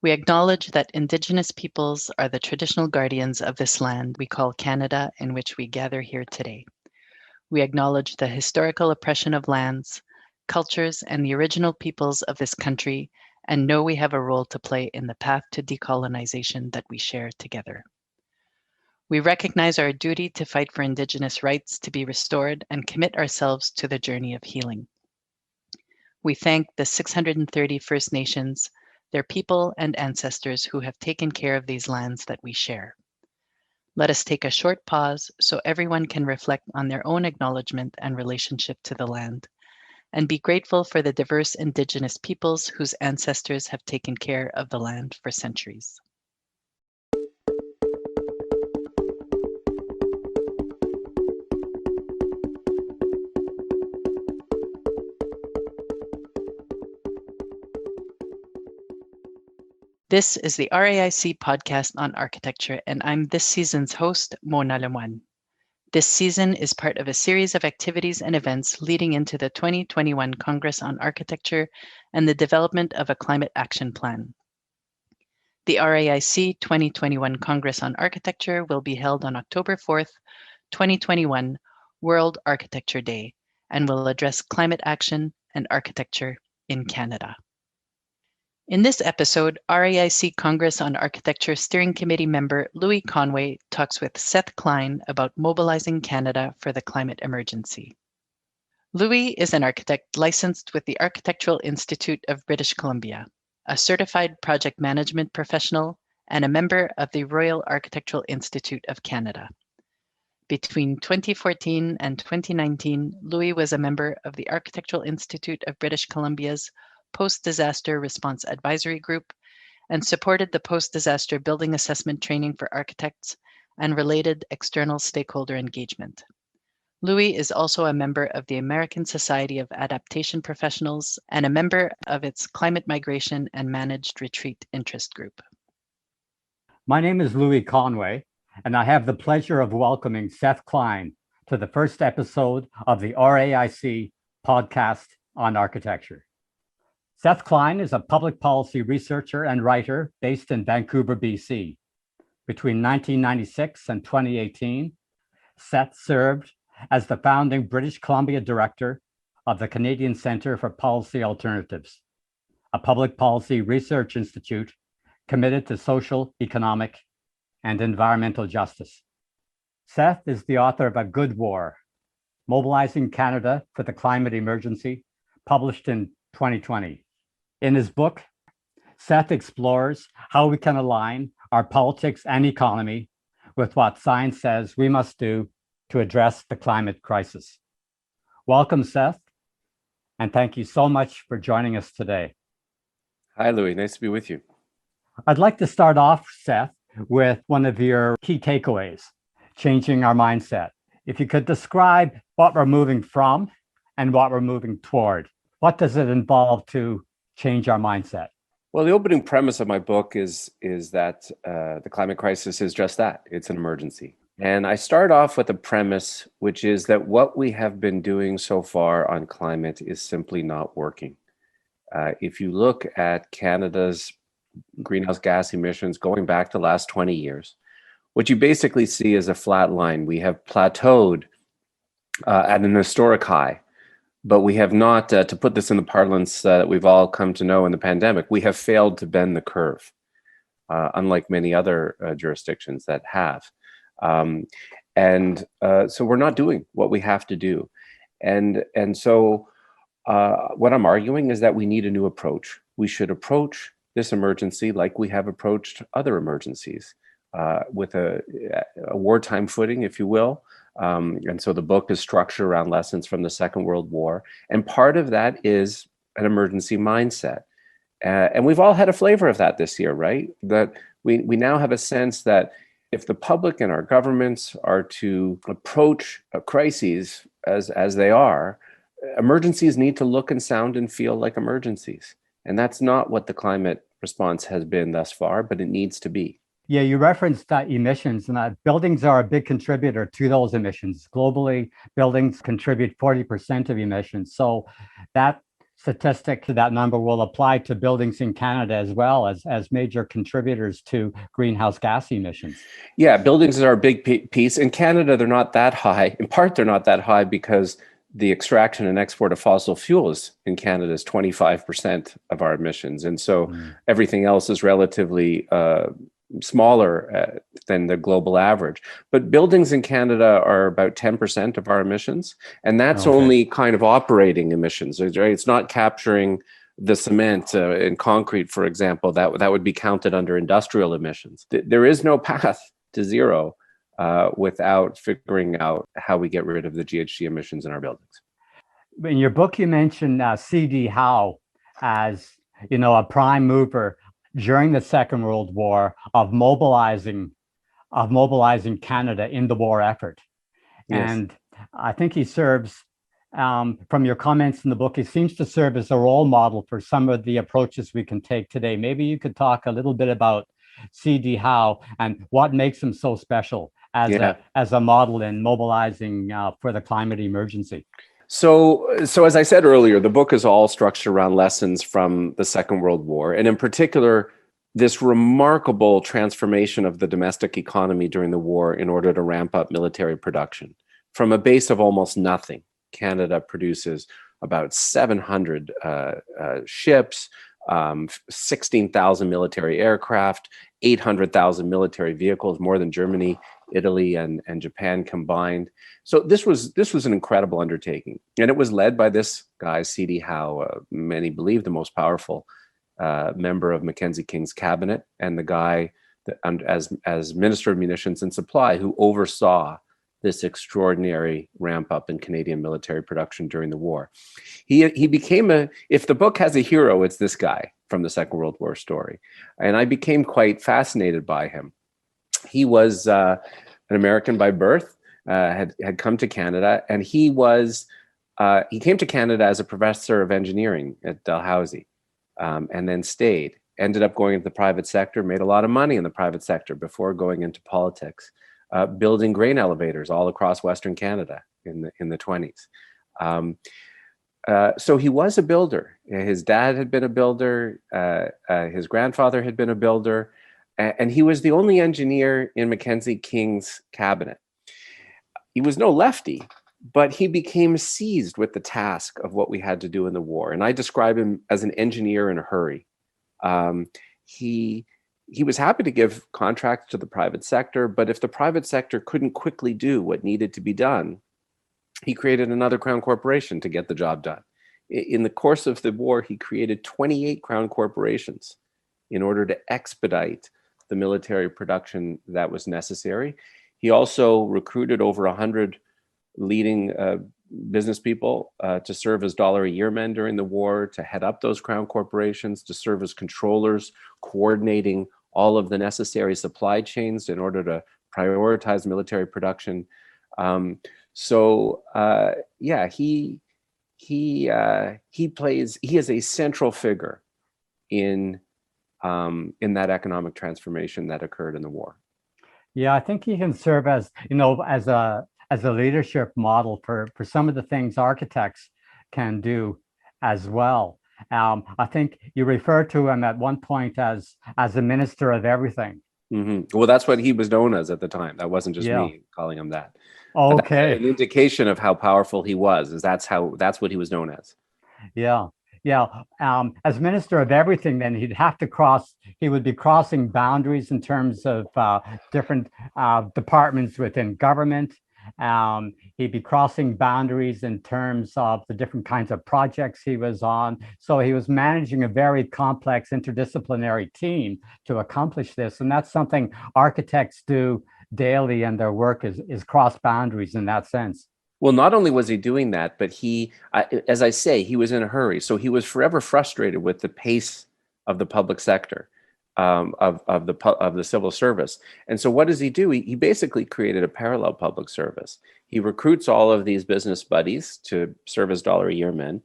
We acknowledge that Indigenous peoples are the traditional guardians of this land we call Canada, in which we gather here today. We acknowledge the historical oppression of lands, cultures, and the original peoples of this country, and know we have a role to play in the path to decolonization that we share together. We recognize our duty to fight for Indigenous rights to be restored and commit ourselves to the journey of healing. We thank the 630 First Nations, their people and ancestors who have taken care of these lands that we share. Let us take a short pause so everyone can reflect on their own acknowledgement and relationship to the land, and be grateful for the diverse Indigenous peoples whose ancestors have taken care of the land for centuries. This is the RAIC podcast on architecture, and I'm this season's host, Mona Lemoine. This season is part of a series of activities and events leading into the 2021 Congress on Architecture and the development of a climate action plan. The RAIC 2021 Congress on Architecture will be held on October 4th, 2021, World Architecture Day, and will address climate action and architecture in Canada. In this episode, RAIC Congress on Architecture Steering Committee member Louis Conway talks with Seth Klein about mobilizing Canada for the climate emergency. Louis is an architect licensed with the Architectural Institute of British Columbia, a certified project management professional, and a member of the Royal Architectural Institute of Canada. Between 2014 and 2019, Louis was a member of the Architectural Institute of British Columbia's Post-Disaster Response Advisory Group and supported the post-disaster building assessment training for architects and related external stakeholder engagement. Louis is also a member of the American Society of Adaptation Professionals and a member of its Climate Migration and Managed Retreat Interest Group. My name is Louis Conway, and I have the pleasure of welcoming Seth Klein to the first episode of the RAIC podcast on architecture. Seth Klein is a public policy researcher and writer based in Vancouver, BC. Between 1996 and 2018, Seth served as the founding British Columbia director of the Canadian Centre for Policy Alternatives, a public policy research institute committed to social, economic, and environmental justice. Seth is the author of A Good War, Mobilizing Canada for the Climate Emergency, published in 2020. In his book, Seth explores how we can align our politics and economy with what science says we must do to address the climate crisis. Welcome, Seth, and thank you so much for joining us today. Hi, Louis. Nice to be with you. I'd like to start off, Seth, with one of your key takeaways, changing our mindset. If you could describe what we're moving from and what we're moving toward, what does it involve to change our mindset? Well, the opening premise of my book is that the climate crisis is just that. It's an emergency. And I start off with a premise, which is that what we have been doing so far on climate is simply not working. If you look at Canada's greenhouse gas emissions going back the last 20 years, what you basically see is a flat line. We have plateaued at an historic high. But we have not, to put this in the parlance that we've all come to know in the pandemic, we have failed to bend the curve, unlike many other jurisdictions that have. So we're not doing what we have to do. And so what I'm arguing is that we need a new approach. We should approach this emergency like we have approached other emergencies, with a wartime footing, if you will. And so the book is structured around lessons from the Second World War. And part of that is an emergency mindset. And we've all had a flavor of that this year, right? That we now have a sense that if the public and our governments are to approach crises as they are, emergencies need to look and sound and feel like emergencies. And that's not what the climate response has been thus far, but it needs to be. Yeah, you referenced emissions, and buildings are a big contributor to those emissions. Globally, buildings contribute 40% of emissions. So that statistic, that number will apply to buildings in Canada as well as major contributors to greenhouse gas emissions. Yeah, buildings are a big piece. In Canada, they're not that high. In part, they're not that high because the extraction and export of fossil fuels in Canada is 25% of our emissions. And so everything else is relatively smaller than the global average. But buildings in Canada are about 10% of our emissions. And that's only kind of operating emissions. Right? It's not capturing the cement and concrete, for example, that would be counted under industrial emissions. There is no path to zero without figuring out how we get rid of the GHG emissions in our buildings. In your book, you mentioned C.D. Howe as, a prime mover during the Second World War of mobilizing Canada in the war effort. Yes. And I think he serves, from your comments in the book, he seems to serve as a role model for some of the approaches we can take today. Maybe you could talk a little bit about C.D. Howe and what makes him so special as a model in mobilizing for the climate emergency. So as I said earlier, the book is all structured around lessons from the Second World War, and in particular, this remarkable transformation of the domestic economy during the war in order to ramp up military production. From a base of almost nothing, Canada produces about 700 ships, 16,000 military aircraft, 800,000 military vehicles, more than Germany, Italy, and Japan combined. So this was an incredible undertaking, and it was led by this guy, C.D. Howe. Many believe the most powerful member of Mackenzie King's cabinet, and the guy that, as Minister of Munitions and Supply, who oversaw this extraordinary ramp up in Canadian military production during the war. He became if the book has a hero, it's this guy from the Second World War story. And I became quite fascinated by him. He was an American by birth, had come to Canada, and he came to Canada as a professor of engineering at Dalhousie, and then stayed. Ended up going into the private sector, made a lot of money in the private sector before going into politics. Building grain elevators all across Western Canada in the 20s. So he was a builder. His dad had been a builder. His grandfather had been a builder. And he was the only engineer in Mackenzie King's cabinet. He was no lefty, but he became seized with the task of what we had to do in the war. And I describe him as an engineer in a hurry. He was happy to give contracts to the private sector, but if the private sector couldn't quickly do what needed to be done, he created another Crown corporation to get the job done. In the course of the war, he created 28 Crown corporations in order to expedite the military production that was necessary. He also recruited over 100 leading business people to serve as dollar-a-year men during the war, to head up those Crown corporations, to serve as controllers, coordinating all of the necessary supply chains in order to prioritize military production. He is a central figure in that economic transformation that occurred in the war. Yeah, I think he can serve as a leadership model for some of the things architects can do as well. I think you referred to him at one point as a minister of everything. Mm-hmm. Well, that's what he was known as at the time. That wasn't just me calling him that. Okay. An indication of how powerful he was, is that's what he was known as. Yeah. As minister of everything, then he would be crossing boundaries in terms of different departments within government. He'd be crossing boundaries in terms of the different kinds of projects he was on. So he was managing a very complex interdisciplinary team to accomplish this. And that's something architects do daily, and their work is cross boundaries in that sense. Well, not only was he doing that, but as I say, he was in a hurry. So he was forever frustrated with the pace of the public sector, of the civil service. And so what does he do? He basically created a parallel public service. He recruits all of these business buddies to serve as dollar-a-year men.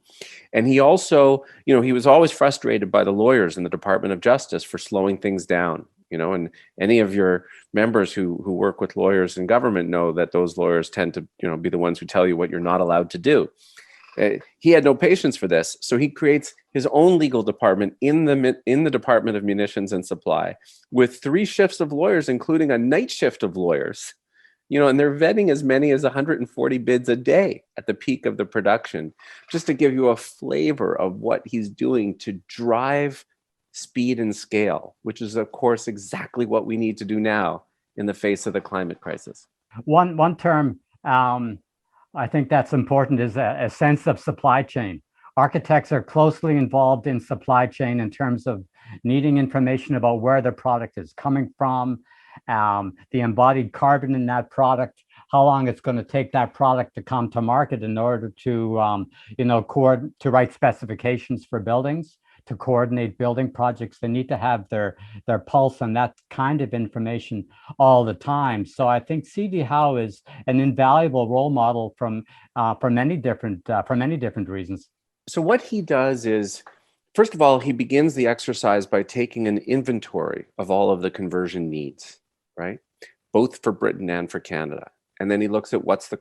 And he also, he was always frustrated by the lawyers in the Department of Justice for slowing things down. And any of your members who work with lawyers in government know that those lawyers tend to, be the ones who tell you what you're not allowed to do. He had no patience for this, so he creates his own legal department in the Department of Munitions and Supply, with 3 shifts of lawyers, including a night shift of lawyers. And they're vetting as many as 140 bids a day at the peak of the production, just to give you a flavor of what he's doing to drive speed and scale, which is, of course, exactly what we need to do now in the face of the climate crisis. One term I think that's important is a sense of supply chain. Architects are closely involved in supply chain in terms of needing information about where the product is coming from, the embodied carbon in that product, how long it's going to take that product to come to market in order to, to write specifications for buildings, to coordinate building projects. They need to have their pulse on that kind of information all the time. So I think C.D. Howe is an invaluable role model for many different reasons. So what he does is, first of all, he begins the exercise by taking an inventory of all of the conversion needs, right? Both for Britain and for Canada. And then he looks at what's the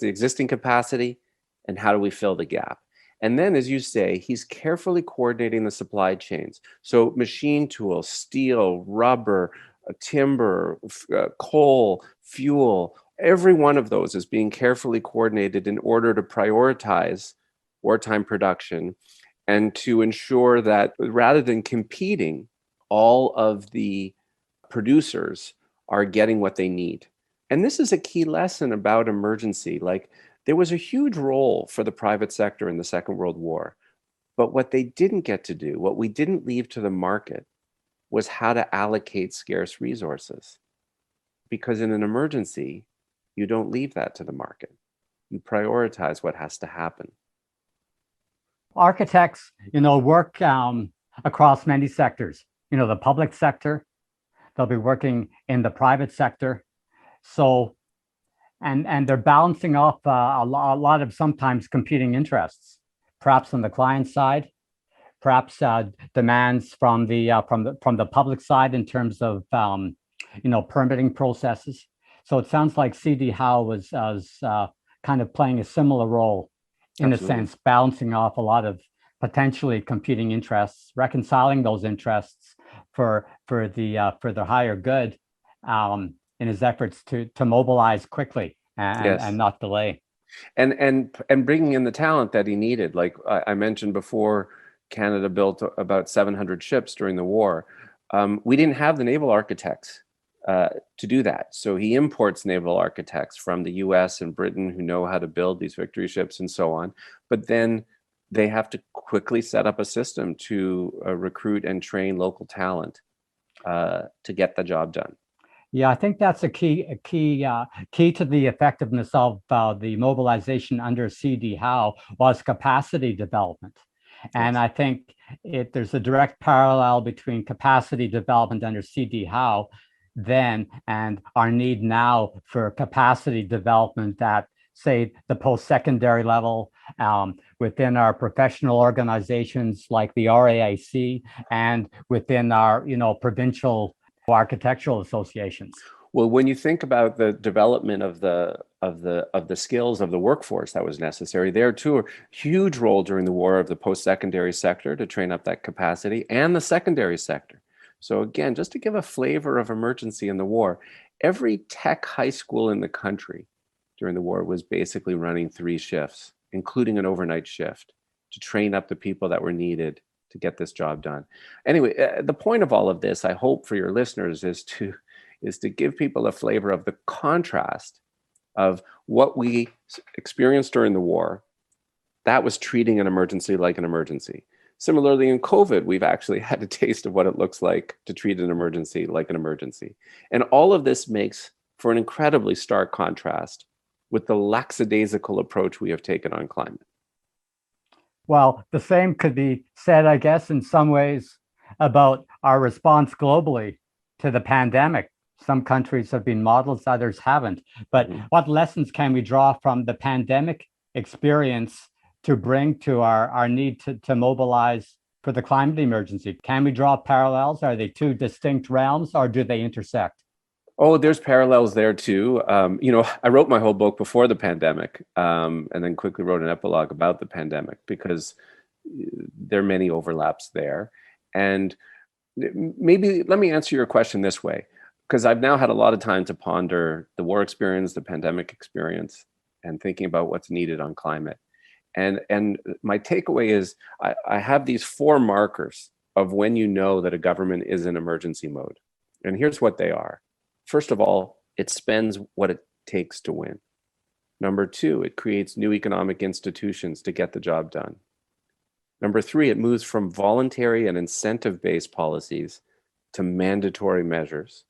existing capacity and how do we fill the gap. And then, as you say, he's carefully coordinating the supply chains. So machine tools, steel, rubber, timber, coal, fuel, every one of those is being carefully coordinated in order to prioritize wartime production and to ensure that rather than competing, all of the producers are getting what they need. And this is a key lesson about emergency. Like, there was a huge role for the private sector in the Second World War, but what they didn't get to do, what we didn't leave to the market, was how to allocate scarce resources. Because in an emergency, you don't leave that to the market. You prioritize what has to happen. Architects, work across many sectors. The public sector, they'll be working in the private sector. So, and they're balancing off a lot of sometimes competing interests, perhaps on the client side, perhaps demands from the public side in terms of permitting processes. So it sounds like C.D. Howe was kind of playing a similar role in Absolutely. a sense, balancing off a lot of potentially competing interests, reconciling those interests for the higher good in his efforts to mobilize quickly and not delay. And bringing in the talent that he needed. Like I mentioned before, Canada built about 700 ships during the war. We didn't have the naval architects to do that. So he imports naval architects from the US and Britain who know how to build these victory ships and so on. But then they have to quickly set up a system to recruit and train local talent to get the job done. Yeah, I think that's a key to the effectiveness of the mobilization under C.D. Howe was capacity development. And I think there's a direct parallel between capacity development under C.D. Howe then and our need now for capacity development at, say, the post-secondary level within our professional organizations like the RAIC and within our provincial architectural associations. Well, when you think about the development of the skills of the workforce that was necessary, there too, a huge role during the war of the post-secondary sector to train up that capacity, and the secondary sector. So again, just to give a flavor of emergency in the war, every tech high school in the country during the war was basically running 3 shifts, including an overnight shift, to train up the people that were needed to get this job done. Anyway, the point of all of this, I hope for your listeners, is to give people a flavor of the contrast of what we experienced during the war. That was treating an emergency like an emergency. Similarly, in COVID, we've actually had a taste of what it looks like to treat an emergency like an emergency. And all of this makes for an incredibly stark contrast with the lackadaisical approach we have taken on climate. Well, the same could be said, I guess, in some ways about our response globally to the pandemic. Some countries have been models, others haven't. But what lessons can we draw from the pandemic experience to bring to our need to mobilize for the climate emergency? Can we draw parallels? Are they 2 distinct realms or do they intersect? Oh, there's parallels there too. I wrote my whole book before the pandemic, and then quickly wrote an epilogue about the pandemic because there are many overlaps there. And maybe let me answer your question this way, because I've now had a lot of time to ponder the war experience, the pandemic experience, and thinking about what's needed on climate. And my takeaway is I have these 4 markers of when you know that a government is in emergency mode. And here's what they are. First of all, it spends what it takes to win. Number 2, it creates new economic institutions to get the job done. Number 3, it moves from voluntary and incentive-based policies to mandatory measures,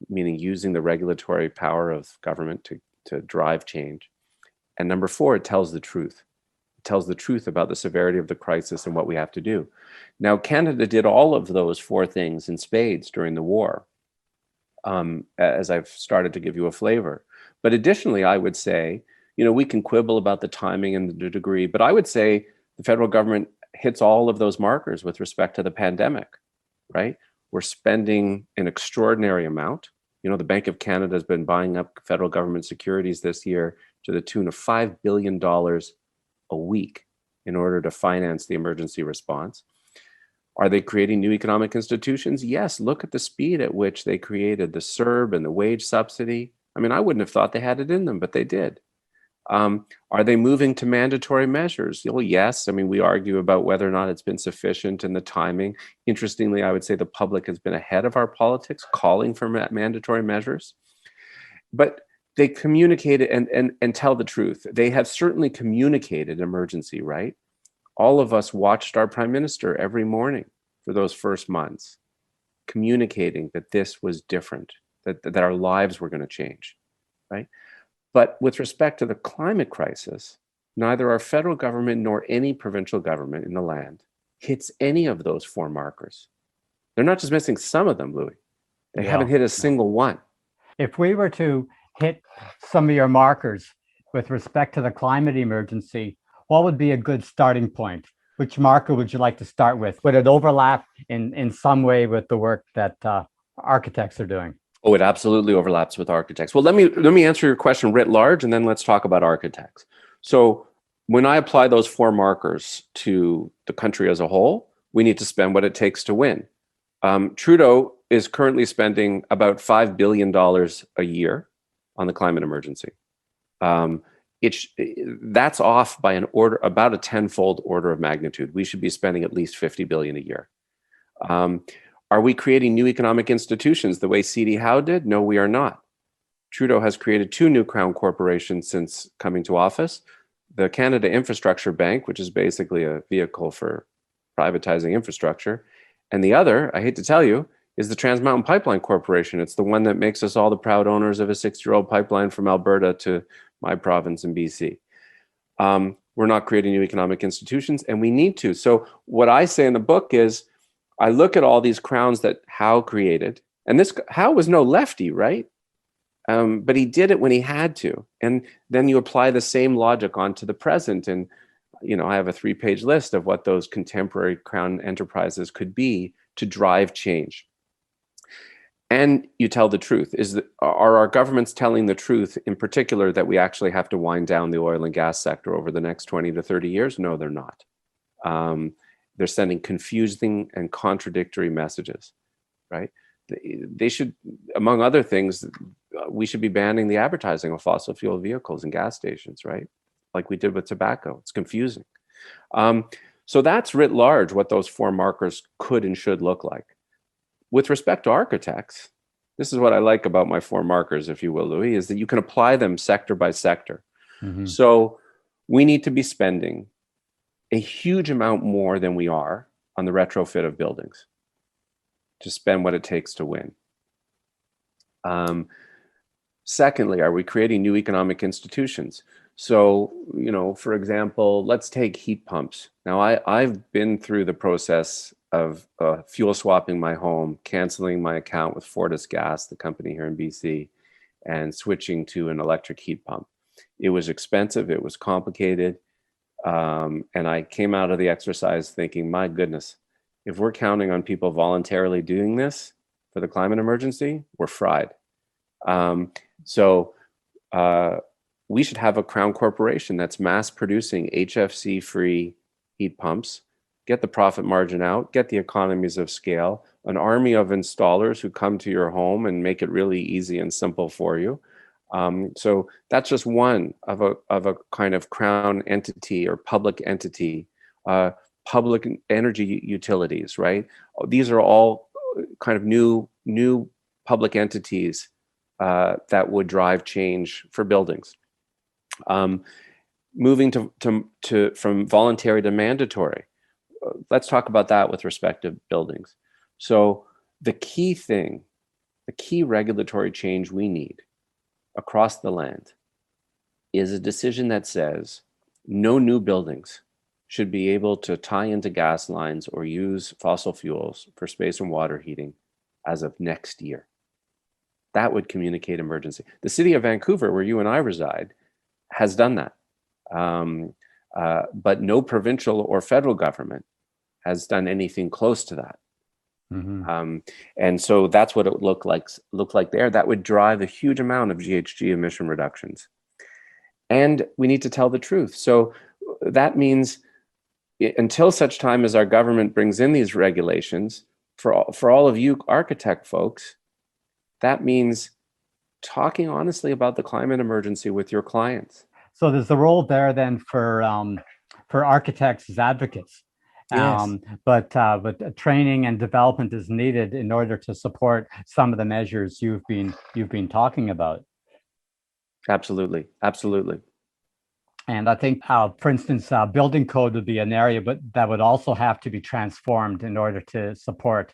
meaning using the regulatory power of government to drive change. And number 4, it tells the truth. It tells the truth about the severity of the crisis and what we have to do. Now, Canada did all of those 4 things in spades during the war, as I've started to give you a flavor. But additionally, I would say, we can quibble about the timing and the degree, but I would say the federal government hits all of those markers with respect to the pandemic, right? We're spending an extraordinary amount. The Bank of Canada has been buying up federal government securities this year to the tune of $5 billion a week in order to finance the emergency response. Are they creating new economic institutions? Yes, look at the speed at which they created the CERB and the wage subsidy. I mean, I wouldn't have thought they had it in them, but they did. Are they moving to mandatory measures? Well, yes. I mean, we argue about whether or not it's been sufficient and the timing. Interestingly, I would say the public has been ahead of our politics, calling for mandatory measures. But they communicate it and tell the truth. They have certainly communicated emergency, right? All of us watched our prime minister every morning for those first months, communicating that this was different, that our lives were going to change, right? But with respect to the climate crisis, neither our federal government nor any provincial government in the land hits any of those 4 markers. They're not just missing some of them, Louis. They haven't hit a single one. If we were to hit some of your markers with respect to the climate emergency, what would be a good starting point? Which marker would you like to start with? Would it overlap in some way with the work that architects are doing? Oh, it absolutely overlaps with architects. Well, let me answer your question writ large, and then let's talk about architects. So when I apply those 4 markers to the country as a whole, we need to spend what it takes to win. Trudeau is currently spending about $5 billion a year on the climate emergency. That's off by about a 10-fold order of magnitude. We should be spending at least $50 billion a year. Are we creating new economic institutions the way C.D. Howe did? No, we are not. Trudeau has created 2 new crown corporations since coming to office. The Canada Infrastructure Bank, which is basically a vehicle for privatizing infrastructure. And the other, I hate to tell you, is the Trans Mountain Pipeline Corporation. It's the one that makes us all the proud owners of a 60-year-old pipeline from Alberta to my province in BC. We're not creating new economic institutions, and we need to. So what I say in the book is, I look at all these crowns that Howe created, and Howe was no lefty, right? But he did it when he had to. And then you apply the same logic onto the present. And, I have a 3-page list of what those contemporary crown enterprises could be to drive change. And you tell the truth. Are our governments telling the truth, in particular, that we actually have to wind down the oil and gas sector over the next 20 to 30 years? No, they're not. They're sending confusing and contradictory messages, right? They should, among other things, we should be banning the advertising of fossil fuel vehicles in gas stations, right? Like we did with tobacco. It's confusing. So that's writ large what those 4 markers could and should look like. With respect to architects, this is what I like about my 4 markers, if you will, Louis, is that you can apply them sector by sector. Mm-hmm. So we need to be spending a huge amount more than we are on the retrofit of buildings to spend what it takes to win. Secondly, are we creating new economic institutions? So, for example, let's take heat pumps. Now, I've been through the process of fuel swapping my home, canceling my account with Fortis Gas, the company here in BC, and switching to an electric heat pump. It was expensive, it was complicated, and I came out of the exercise thinking, my goodness, if we're counting on people voluntarily doing this, for the climate emergency, we're fried. So we should have a crown corporation that's mass producing HFC-free heat pumps, get the profit margin out, get the economies of scale, an army of installers who come to your home and make it really easy and simple for you. So that's just one of a kind of crown entity or public entity, public energy utilities, right? These are all kind of new public entities that would drive change for buildings. Moving from voluntary to mandatory. Let's talk about that with respect to buildings. So the key thing, the key regulatory change we need across the land is a decision that says no new buildings should be able to tie into gas lines or use fossil fuels for space and water heating as of next year. That would communicate emergency. The city of Vancouver, where you and I reside, has done that. But no provincial or federal government has done anything close to that. Mm-hmm. And so that's what it would look like there. That would drive a huge amount of GHG emission reductions. And we need to tell the truth. So that means until such time as our government brings in these regulations, for all of you architect folks, that means talking honestly about the climate emergency with your clients. So there's a role there then for architects as advocates. Yes. But training and development is needed in order to support some of the measures you've been talking about. Absolutely. And I think, for instance, building code would be an area, but that would also have to be transformed in order to support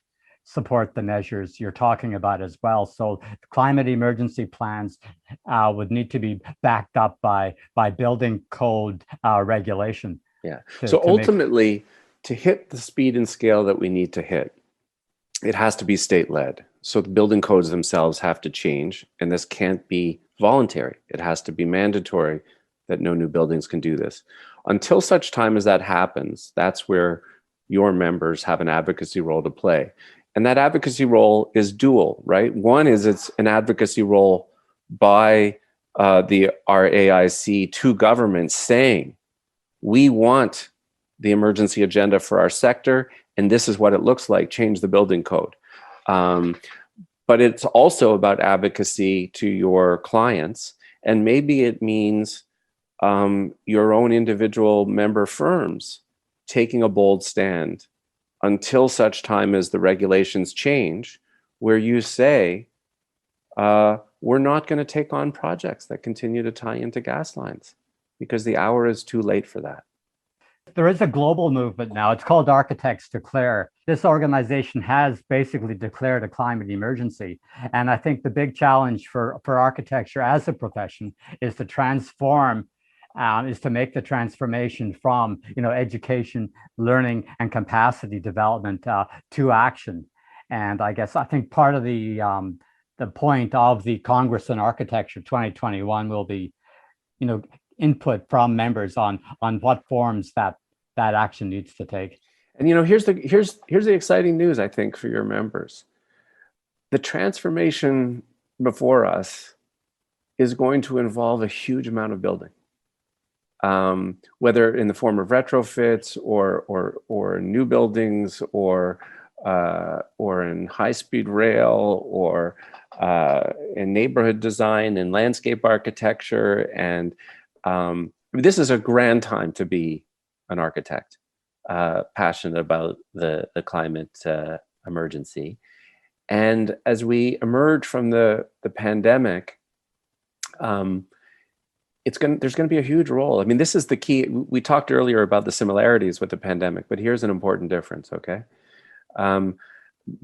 the measures you're talking about as well. So climate emergency plans would need to be backed up by building code regulation. Yeah. So ultimately, to hit the speed and scale that we need to hit, it has to be state-led. So the building codes themselves have to change, and this can't be voluntary. It has to be mandatory that no new buildings can do this. Until such time as that happens, that's where your members have an advocacy role to play. And that advocacy role is dual, right? One is it's an advocacy role by the RAIC to government saying, we want the emergency agenda for our sector, and this is what it looks like, change the building code. But it's also about advocacy to your clients, and maybe it means your own individual member firms taking a bold stand until such time as the regulations change, where you say, we're not going to take on projects that continue to tie into gas lines because the hour is too late for that. There is a global movement now. It's called Architects Declare. This organization has basically declared a climate emergency. And I think the big challenge for architecture as a profession is to transform, is to make the transformation from education, learning, and capacity development to action. And I think part of the point of the Congress on Architecture 2021 will be, input from members on what forms that action needs to take. And here's the exciting news, I think, for your members. The transformation before us is going to involve a huge amount of building, whether in the form of retrofits or new buildings or in high-speed rail or in neighborhood design and landscape architecture. And this is a grand time to be an architect, passionate about the climate emergency. And as we emerge from the pandemic, there's going to be a huge role. I mean, this is the key. We talked earlier about the similarities with the pandemic, but here's an important difference, okay?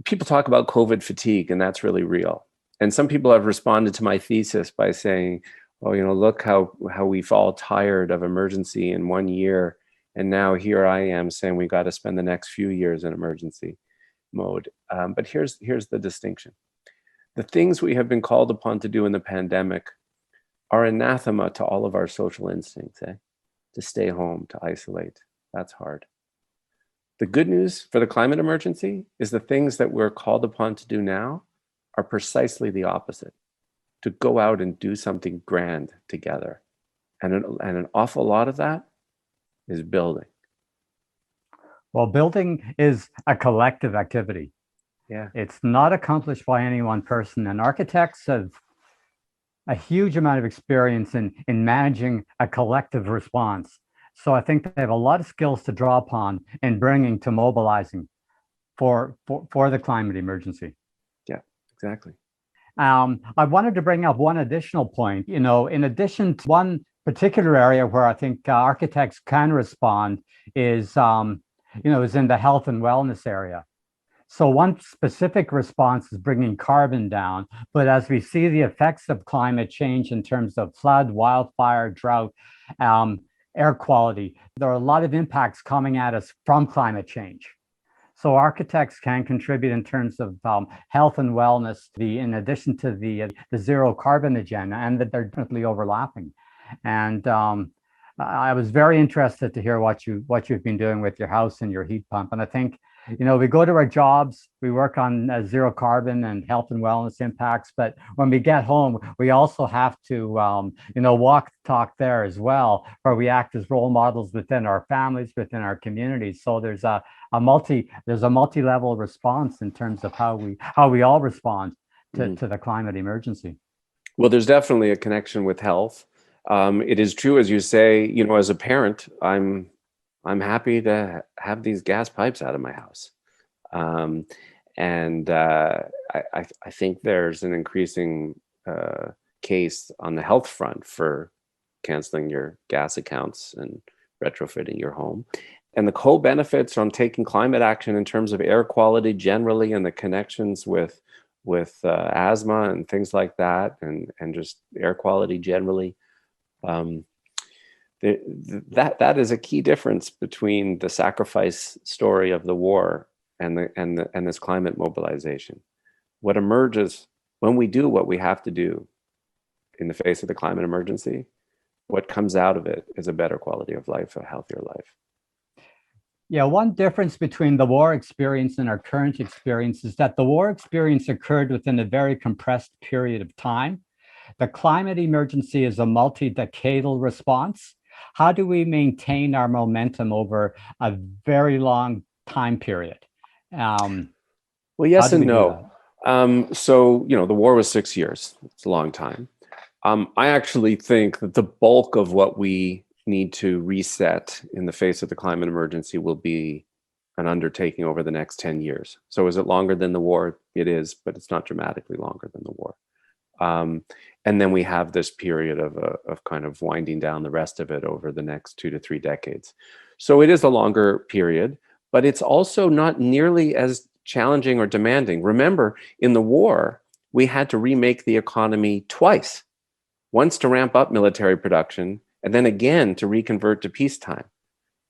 People talk about COVID fatigue, and that's really real. And some people have responded to my thesis by saying, oh, look how we've all tired of emergency in 1 year. And now here I am saying we got to spend the next few years in emergency mode. But here's the distinction. The things we have been called upon to do in the pandemic are anathema to all of our social instincts, to stay home, to isolate. That's hard. The good news for the climate emergency is the things that we're called upon to do now are precisely the opposite, to go out and do something grand together. And an awful lot of that is building. Well, building is a collective activity. Yeah. It's not accomplished by any one person, and architects have a huge amount of experience in managing a collective response. So I think they have a lot of skills to draw upon in bringing to mobilizing for the climate emergency. Yeah, exactly. I wanted to bring up one additional point. In addition to one particular area where I think architects can respond is in the health and wellness area. So one specific response is bringing carbon down, but as we see the effects of climate change in terms of flood, wildfire, drought, air quality, there are a lot of impacts coming at us from climate change. So architects can contribute in terms of health and wellness, in addition to the zero carbon agenda, and that they're definitely overlapping. And I was very interested to hear what you've been doing with your house and your heat pump. And I think, we go to our jobs, we work on zero carbon and health and wellness impacts, but when we get home, we also have to, walk the talk there as well, where we act as role models within our families, within our communities. So there's a multi-level response in terms of how we all respond to the climate emergency. Well, there's definitely a connection with health. It is true, as you say, as a parent, I'm happy to have these gas pipes out of my house. I think there's an increasing case on the health front for canceling your gas accounts and retrofitting your home. And the co-benefits from taking climate action in terms of air quality generally, and the connections with asthma and things like that, and just air quality generally. That is a key difference between the sacrifice story of the war and this climate mobilization. What emerges when we do what we have to do in the face of the climate emergency, what comes out of it is a better quality of life, a healthier life. Yeah, one difference between the war experience and our current experience is that the war experience occurred within a very compressed period of time. The climate emergency is a multi-decadal response. How do we maintain our momentum over a very long time period? Well, yes and no. So, the war was 6 years. It's a long time. I actually think that the bulk of what we need to reset in the face of the climate emergency will be an undertaking over the next 10 years. So is it longer than the war? It is, but it's not dramatically longer than the war. And then we have this period of kind of winding down the rest of it over the next 2 to 3 decades. So it is a longer period, but it's also not nearly as challenging or demanding. Remember, in the war, we had to remake the economy twice. Once to ramp up military production, and then again to reconvert to peacetime.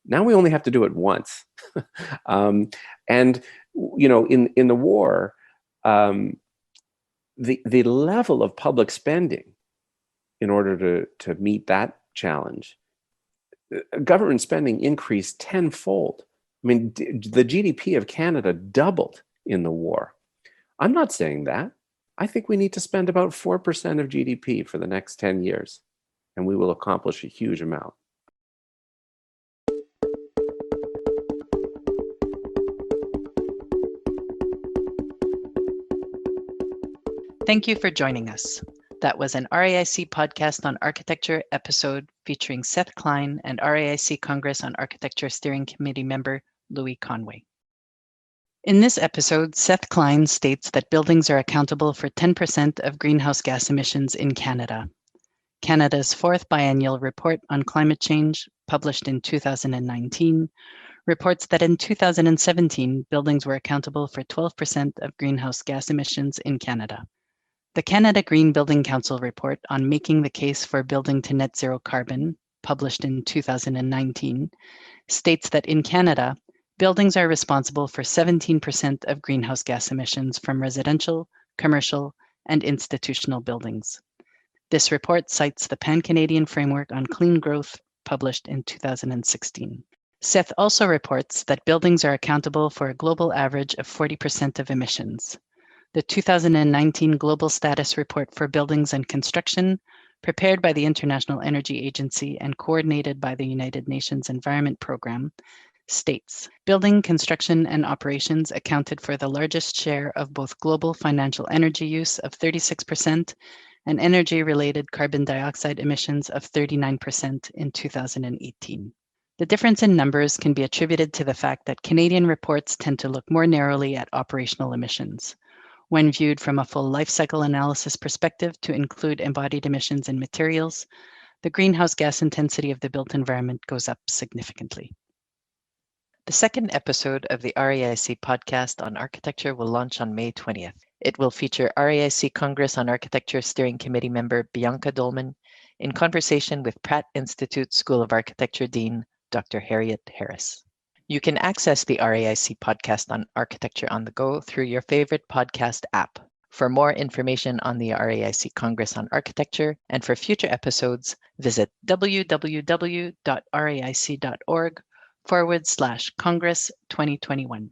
Now we only have to do it once. And, in the war, the level of public spending in order to meet that challenge, government spending increased tenfold. I mean, the GDP of Canada doubled in the war. I'm not saying that. I think we need to spend about 4% of GDP for the next 10 years, and we will accomplish a huge amount. Thank you for joining us. That was an RAIC podcast on architecture episode featuring Seth Klein and RAIC Congress on Architecture Steering Committee member Louis Conway. In this episode, Seth Klein states that buildings are accountable for 10% of greenhouse gas emissions in Canada. Canada's fourth biennial report on climate change, published in 2019, reports that in 2017, buildings were accountable for 12% of greenhouse gas emissions in Canada. The Canada Green Building Council report on making the case for building to net zero carbon, published in 2019, states that in Canada, buildings are responsible for 17% of greenhouse gas emissions from residential, commercial, and institutional buildings. This report cites the Pan-Canadian Framework on Clean Growth, published in 2016. Seth also reports that buildings are accountable for a global average of 40% of emissions. The 2019 Global Status Report for Buildings and Construction, prepared by the International Energy Agency and coordinated by the United Nations Environment Programme, states, building, construction, and operations accounted for the largest share of both global financial energy use of 36% and energy-related carbon dioxide emissions of 39% in 2018. The difference in numbers can be attributed to the fact that Canadian reports tend to look more narrowly at operational emissions. When viewed from a full life cycle analysis perspective to include embodied emissions and materials, the greenhouse gas intensity of the built environment goes up significantly. The second episode of the RAIC podcast on architecture will launch on May 20th. It will feature RAIC Congress on Architecture Steering Committee member Bianca Dolman in conversation with Pratt Institute School of Architecture Dean Dr. Harriet Harris. You can access the RAIC podcast on architecture on the go through your favorite podcast app. For more information on the RAIC Congress on Architecture and for future episodes, visit www.raic.org/Congress 2021.